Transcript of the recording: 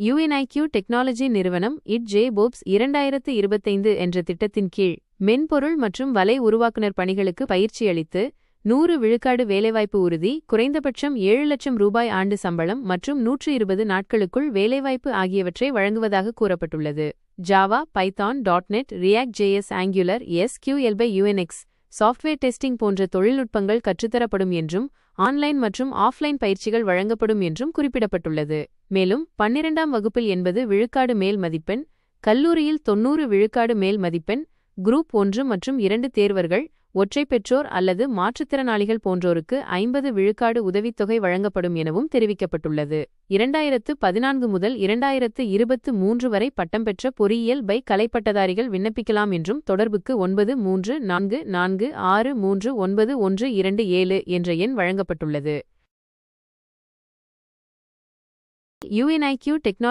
யுஎன்ஐக்யூ technology நிறுவனம் இட்.ஜே.போப்ஸ் 2025 என்ற திட்டத்தின் கீழ் மென்பொருள் மற்றும் வலை உருவாக்குனர் பணிகளுக்கு பயிற்சி அளித்து 100 விழுக்காடு வேலைவாய்ப்பு உறுதி, குறைந்தபட்சம் 7 லட்சம் ரூபாய் ஆண்டு சம்பளம் மற்றும் 120 நாட்களுக்குள் வேலைவாய்ப்பு ஆகியவற்றை வழங்குவதாக கூறப்பட்டுள்ளது. Java, Python, .NET, react JS, angular, SQL by UNX, software testing போன்ற தொழில்நுட்பங்கள் கற்றுத்தரப்படும் என்றும் ஆன்லைன் மற்றும் ஆஃப்லைன் பயிற்சிகள் வழங்கப்படும் என்றும் குறிப்பிடப்பட்டுள்ளது. மேலும் 12ஆம் வகுப்பில் 80 விழுக்காடு மேல் மதிப்பெண், கல்லூரியில் 90 விழுக்காடு மேல் மதிப்பெண், குரூப் 1 மற்றும் 2 தேர்வர்கள், ஒற்றை பெற்றோர் அல்லது மாற்றுத்திறனாளிகள் போன்றோருக்கு 50 விழுக்காடு உதவித்தொகை வழங்கப்படும் எனவும் தெரிவிக்கப்பட்டுள்ளது. 2014 முதல் 2023 வரை பட்டம் பெற்ற பொறியியல் பை கலைப்பட்டதாரிகள் விண்ணப்பிக்கலாம் என்றும் தொடர்புக்கு 9344639127 என்ற எண் வழங்கப்பட்டுள்ளது. யுஎன்ஐக்யூ டெக்னாலஜி